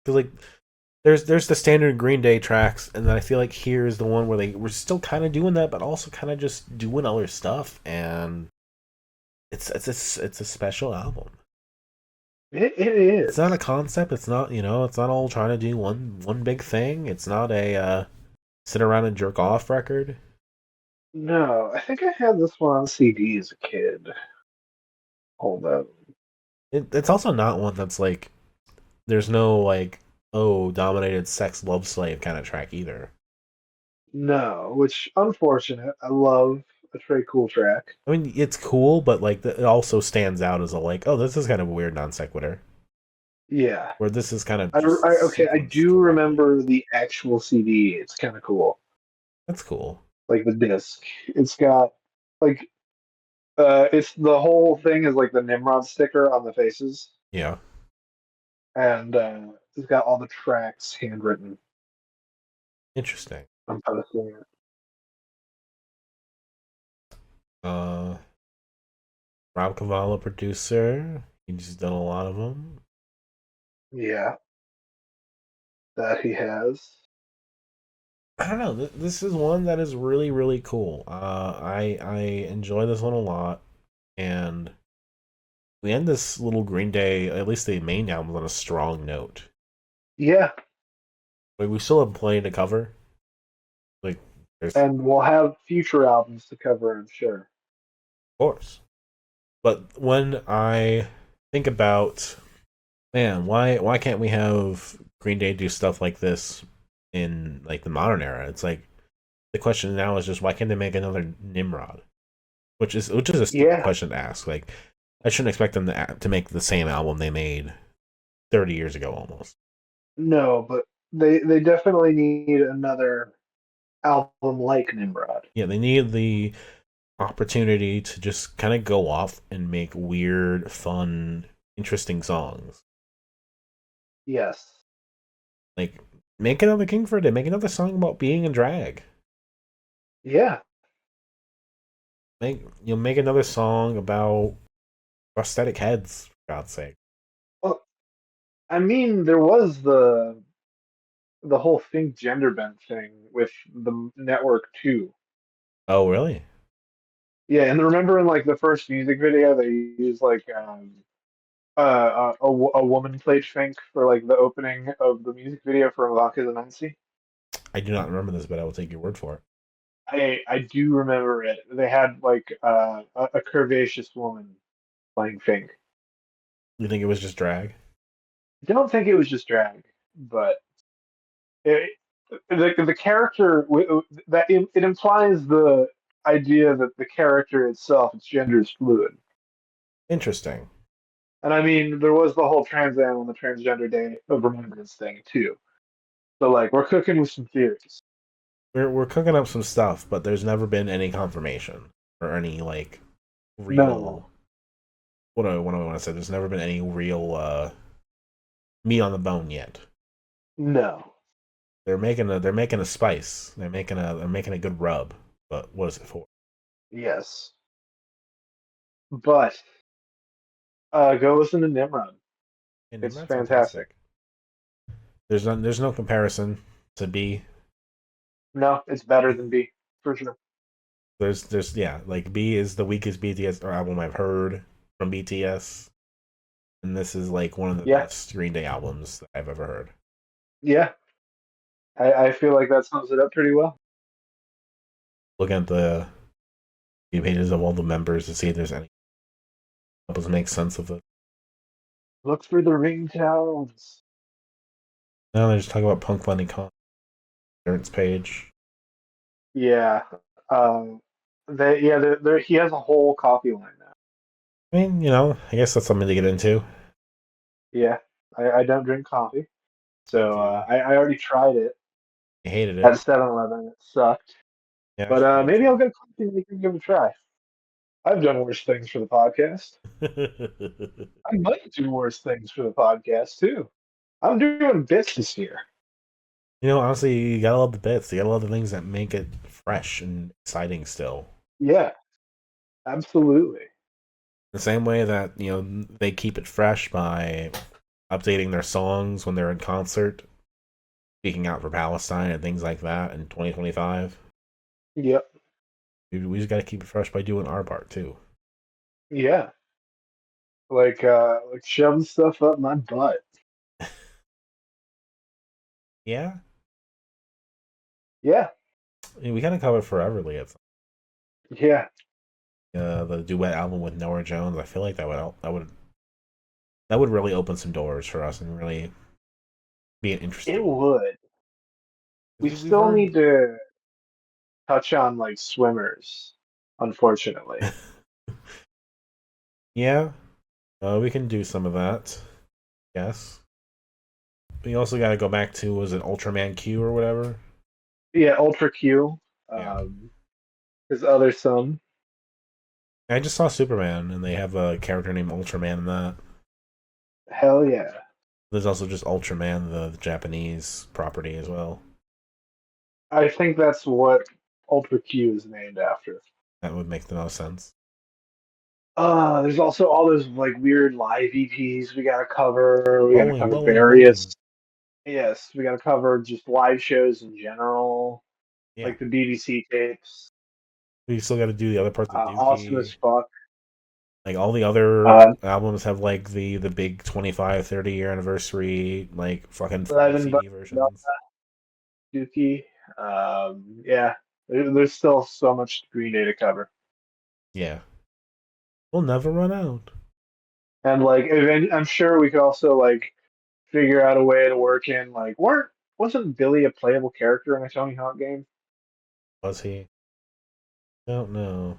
Because like there's the standard Green Day tracks, and then I feel like here is the one where they were still kind of doing that, but also kind of just doing other stuff, and it's a special album.
It
It's not a
is.
concept. It's not, it's not all trying to do one big thing. It's not a sit around and jerk off record.
No, I think I had this one on CD as a kid. Hold up.
It's also not one that's like there's no like oh dominated sex love slave kind of track either.
No, which unfortunate. I love a Trey Cool track.
I mean, it's cool, but like it also stands out as a like oh this is kind of a weird non sequitur.
Yeah.
Where this is kind of just
Okay, I
sequenced
do
correctly.
remember the actual CD. It's kind of cool.
That's cool.
Like the disc. It's got like it's the whole thing is like the Nimrod sticker on the faces,
Yeah,
and it's got all the tracks handwritten.
interesting.
I'm posting it.
Uh, Rob Cavallo producer. He's done a lot of them.
Yeah, that he has.
I don't know. This is one that is really really cool. I enjoy this one a lot, and we end this little Green Day, at least the main album, on a strong note.
Yeah,
Like we still have plenty to cover. Like there's of
and we'll have future albums to cover, I'm sure.
course, but when I think about man, why can't we have Green Day do stuff like this in like the modern era? It's like the question now is just why can't they make another Nimrod? Which is a stupid
Yeah,
question to ask. Like I shouldn't expect them to make the same album they made 30 years ago almost.
no, but they definitely need another album like Nimrod.
Yeah, they need the opportunity to just kind of go off and make weird, fun, interesting songs.
Yes.
Like make another King for a Day, make another song about being in drag.
Yeah.
Make another song about prosthetic heads, for God's sake.
Well, I mean, there was the whole Think Gender Bent thing with the network too.
Oh really?
Yeah, and remember in like the first music video they used like a woman played Fink for like the opening of the music video for Vodka the Nancy.
I do not remember this, but I will take your word for it.
I do remember it. They had like a curvaceous woman playing Fink.
You think it was just drag?
I don't think it was just drag, but it, the character that it implies the idea that the character itself its gender is fluid.
Interesting.
And I mean, there was the whole Trans Am on the Transgender Day of Remembrance thing too. So like, we're cooking with some theories.
We're cooking up some stuff, but there's never been any confirmation or any like
No,
real what do I want to say? There's never been any real meat on the bone yet.
no,
They're making a spice. They're making a good rub. But what is it for?
yes, but go listen to Nimrod.
And
It's
that's
fantastic.
fantastic. There's no comparison to B.
No, it's better than B for sure.
There's yeah, like B is the weakest BTS album I've heard from BTS, and this is like one of the
Yeah,
best Green Day albums that I've ever heard.
yeah. I feel like that sums it up pretty well.
Looking at the pages of all the members to see if there's any help us make sense of it.
Look for the ringtones.
Now they just talk about Punk Funny Clearance page.
Yeah. Um, he has a whole coffee line now.
I mean, I guess that's something to get into.
Yeah, I don't drink coffee,
But
so I already tried it
you hated
at
it.
7-Eleven. It sucked,
Yeah, I
but
should give
maybe I'll get a coffee and we can give it a try. I've done worse things for the podcast.
it.
I might do worse things for the podcast too. I'm doing bits this year.
Honestly, you gotta love the bits. You gotta love the things that make it fresh and exciting still.
Yeah, absolutely.
The same way that, they keep it fresh by updating their songs when they're in concert, speaking out for Palestine and things like that in 2025.
Yep.
We just gotta keep it fresh by doing our part too.
Yeah. like shoving stuff up my butt.
Yeah,
Yeah,
we kind of covered Foreverly at
yeah,
the duet album with Nora Jones. I feel like that would really open some doors for us and really be an
it
interesting.
would. We
We've
still
heard,
need to touch on like swimmers, unfortunately.
yeah, we can do some of that. Yes, we also got to go back to was it Ultraman Q or whatever?
Yeah, Ultra Q,
Yeah,
um, his other son.
I just saw Superman and they have a character named Ultraman in that.
Hell yeah.
There's also just Ultraman, the Japanese property as well.
I think that's what Ultra Q is named after.
That would make the most sense.
There's also all those like weird live EPs we gotta cover. We gotta
Bowling,
cover
bowling, bowling.
various. Yes, we gotta cover just live shows in general,
Yeah,
like the BBC tapes.
we still got to do the other parts of
Awesome
Dookie.
as fuck.
Like all the other
Uh,
albums have like the big 25, 30 year anniversary like fucking full
11
CD versions.
Dookie. Yeah, there's still so much Green Day to cover.
Yeah, we'll never run out.
And like, I'm sure we could also like figure out a way to work in like, wasn't Billy a playable character in a Tony Hawk game?
Was he? Don't know.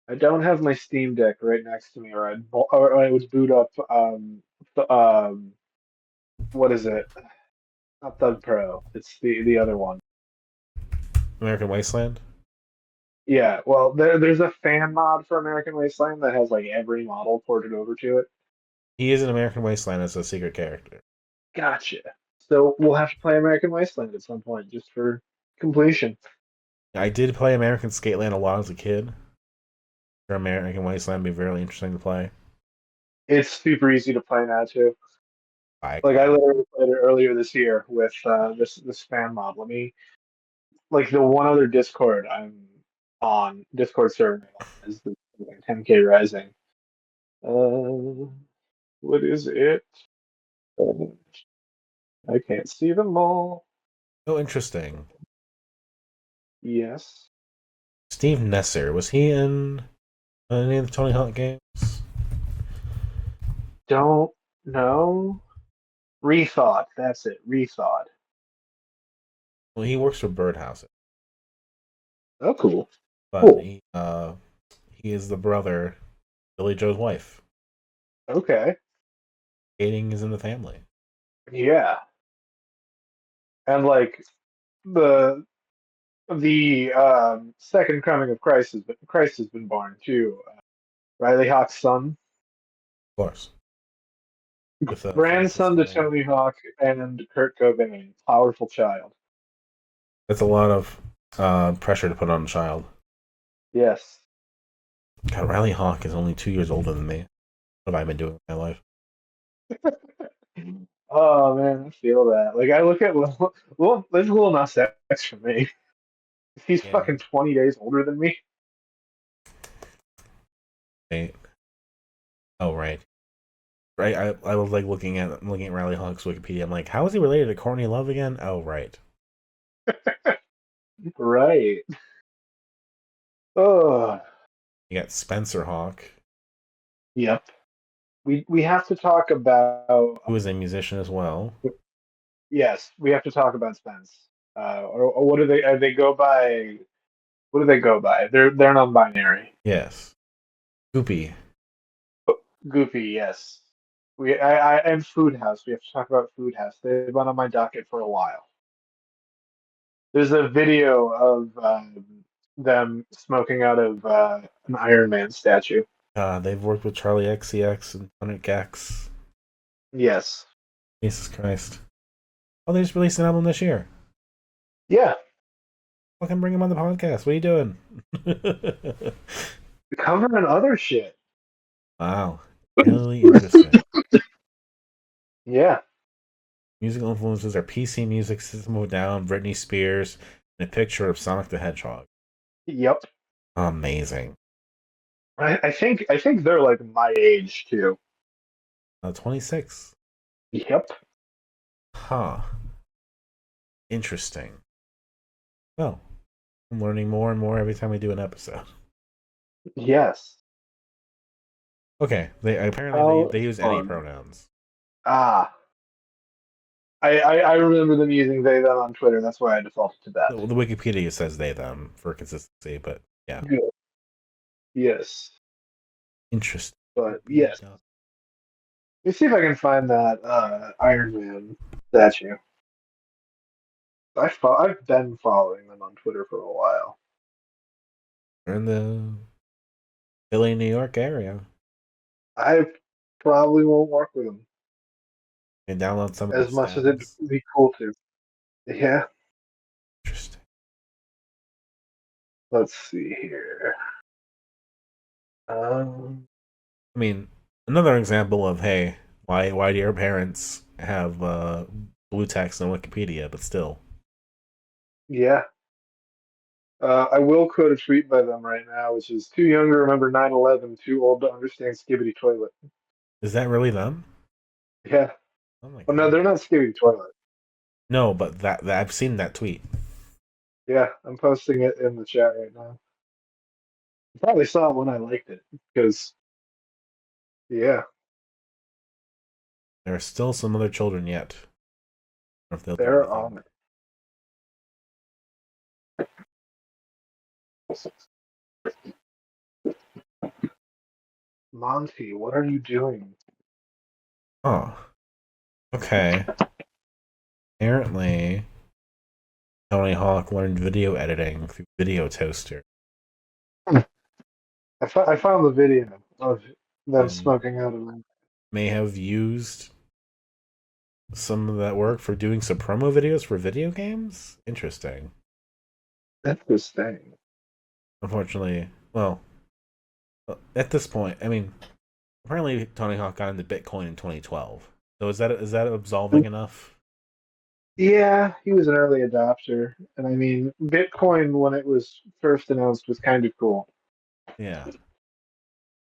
I don't have my Steam Deck right next to me, or I would boot up what is it? Not Thug Pro. It's the other one.
American Wasteland.
Yeah, well, there's a fan mod for American Wasteland that has like every model ported over to it.
He is in American Wasteland as a secret character.
Gotcha. So we'll have to play American Wasteland at some point just for completion.
I did play American Skateland a lot as a kid. For American Wasteland, would be really interesting to play.
It's super easy to play now too.
I
Like I literally played it earlier this year with this fan mod. Let me like the one other Discord I'm on Discord server is the 10K Rising. Uh, what is it? Uh, I can't see them all.
Oh, interesting.
Yes.
Steve Nesser was he in any of the Tony Hawk games?
Don't know. Rethought. That's it. Rethought.
Well, he works for Birdhouse,
Oh, cool.
but
Cool.
he is the brother, Billy Joe's wife.
Okay.
Skating is in the family.
Yeah. And like the the second coming of Christ has been born too. Riley Hawk's son,
Of course. With Francis
grandson to
Cobain.
Tony Hawk and Kurt Cobain. Powerful child.
That's a lot of pressure to put on a child.
Yes.
God, Riley Hawk is only 2 years older than me. What have I been doing with my life?
Oh man, I feel that. Like I look at there's Lil Nas X for me. He's
Yeah.
fucking 20 days older than me.
Right. Oh, right. Right. I was like looking at Riley Hawk's Wikipedia. I'm like, how is he related to Courtney Love again? Oh, right.
Right. Oh,
You got Spencer Hawk,
yep. We have to talk about
who is a musician as well.
yes, we have to talk about Spence. Or what do they go by? What do they go by? They're non-binary.
Yes. Goopy.
Goofy, yes. I and Food House. We have to talk about Food House. They've been on my docket for a while. There's a video of them smoking out of an Iron Man statue.
They've worked with Charlie XCX and Tonic X.
Yes.
Jesus Christ. Oh, they just released an album this year.
Yeah.
Fucking bring him on the podcast. What are you doing?
Covering other shit.
Wow. Really interesting.
Yeah.
Musical influences are PC Music, System of a Down, Britney Spears, and a picture of Sonic the Hedgehog.
Yep.
Amazing.
I think they're like my age too.
26.
Yep.
Huh. Interesting. Well, I'm learning more and more every time we do an episode.
Yes.
Okay, they apparently
How
they use any
fun.
pronouns.
Ah, I remember them using they them on Twitter. That's why I defaulted to that.
The Wikipedia says they them for consistency, but yeah,
Good. Yes.
interesting.
But yes. Let me see if I can find that Iron Man statue. I've been following them on Twitter for a while.
We're in the Philly, New York area.
I probably won't work with them
You can download some of the
as much as it'd
stats.
be cool to. Yeah.
Interesting.
Let's see here.
I mean, another example of hey, why do your parents have blue text on Wikipedia, but still.
Yeah. I will quote a tweet by them right now, which is too young to remember 9/11, too old to understand Skibbity Toilet.
Is that really them?
Yeah.
Oh my
Oh, no,
god.
they're not Skibbity Toilet.
No, but that I've seen that tweet.
Yeah, I'm posting it in the chat right now. You probably saw it when I liked it, because, yeah,
There are still some other children yet. I don't know if they'll do
they're
anything.
on it. Monty, what are you doing?
Oh, okay. Apparently, Tony Hawk learned video editing through Video Toaster
I found the video of them
and
smoking out of them.
may have used some of that work for doing some promo videos for video games. Interesting.
That's this thing.
Unfortunately, well, at this point, I mean, apparently Tony Hawk got into Bitcoin in 2012. So is that absolving enough?
Yeah, he was an early adopter. And I mean, Bitcoin, when it was first announced, was kind of cool.
Yeah.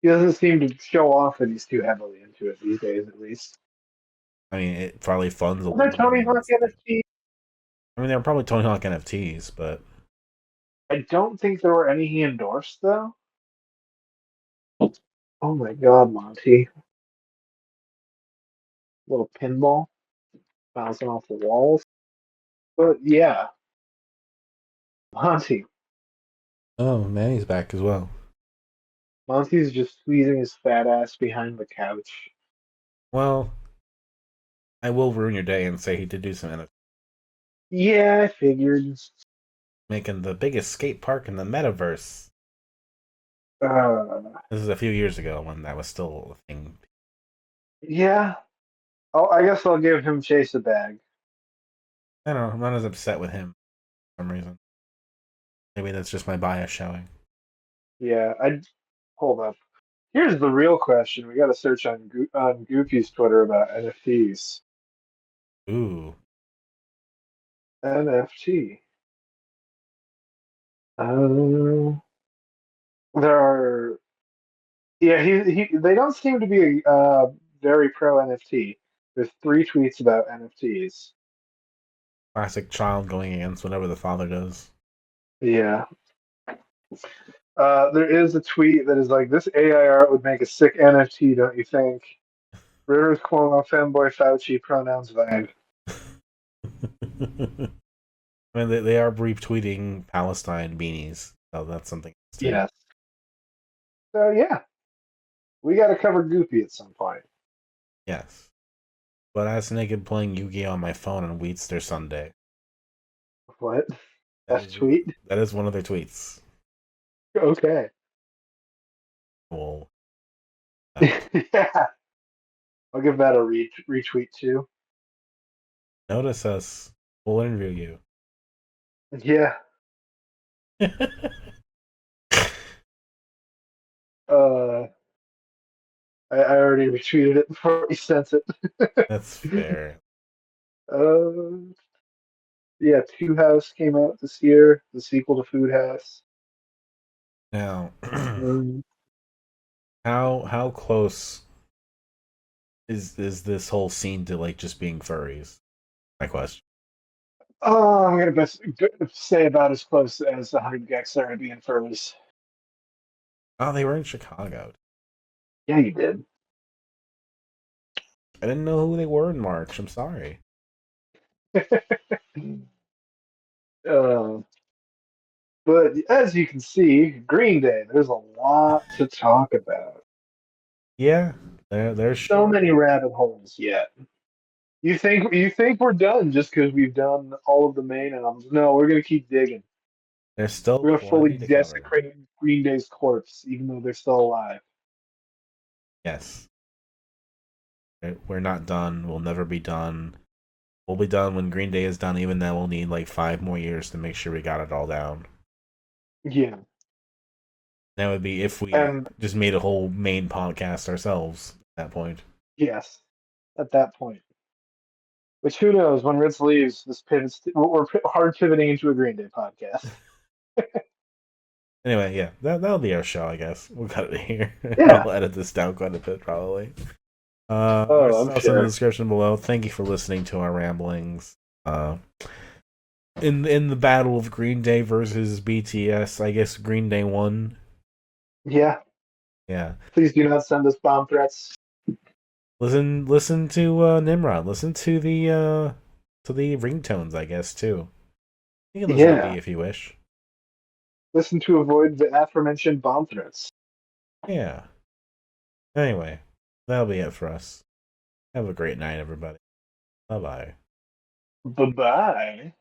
He doesn't seem to show off that he's too heavily into it these days, at least.
I mean, it probably funds a
Are there
lot of
Tony Hawk
games.
NFTs?
I mean, there are probably Tony Hawk NFTs, but
I don't think there were any he endorsed, though. Oh my god, Monty. Little pinball bouncing off the walls. But yeah, Monty.
oh, Manny's back as well.
Monty's just squeezing his fat ass behind the couch.
Well, I will ruin your day and say he did do some NFT,
Yeah, I figured.
making the biggest skate park in the metaverse.
Uh,
This is a few years ago when that was still a thing.
yeah. Oh, I guess I'll give him Chase a bag.
I don't know. I'm not as upset with him for some reason. Maybe that's just my bias showing.
Yeah, I hold up. Here's the real question. We got to search on on Goofy's Twitter about NFTs.
Ooh.
NFT. Um, there are. Yeah, they don't seem to be very pro NFT. There's three tweets about NFTs.
Classic child going against whatever the father does.
Yeah. There is a tweet that is like, this AI art would make a sick NFT, don't you think? Rivers Cuomo, fanboy Fauci, pronouns vague.
I mean, they are retweeting Palestine beanies, so that's something else too.
Yes. So yeah, we got to cover Goofy at some point.
Yes. But as naked playing Yu-Gi-Oh on my phone on Wheatster Sunday.
What?
That
That's
is
tweet?
that is one of their tweets.
Okay.
Well,
Yeah. I'll give that a retweet too.
notice us. We'll interview
Yeah.
you.
Uh, I already retweeted it before he sent it.
That's fair.
uh, yeah, Two House came out this year, the sequel to Food House.
Now,
Um,
How close is this whole scene to like just being furries? My question.
Oh, I'm gonna say about as close as the 100 Gex are being furries.
Oh, they were in Chicago.
Yeah, you did.
I didn't know who they were in March. I'm sorry.
uh, but as you can see, Green Day, there's a lot to talk about.
Yeah, there's
So many rabbit holes yet. You think we're done just because we've done all of the main albums? No, we're gonna keep digging.
there's still
We're gonna fully
plenty to cover.
desecrate Green Day's corpse, even though they're still alive.
Yes, we're not done. We'll never be done. We'll be done when Green Day is done. Even then, we'll need like 5 more years to make sure we got it all down.
Yeah,
That would be if we
and
just made a whole main podcast ourselves at that point.
yes, at that point. Which who knows? When Ritz leaves, this pivots. We're hard pivoting into a Green Day podcast.
Anyway, yeah, that'll be our show, I guess. We'll cut it here.
Yeah.
I'll edit this down quite a bit, probably. Our
Oh, I'm
stuff's in the
sure.
description below. Thank you for listening to our ramblings. In the battle of Green Day versus BTS, I guess Green Day won.
Yeah.
Yeah.
Please do not send us bomb threats.
Listen to Nimrod. Listen to the ringtones, I guess, too. You can listen to B
Yeah.
if you wish.
Listen to avoid the aforementioned bomb threats.
Yeah. Anyway, that'll be it for us. Have a great night, everybody. Bye bye.
Bye bye.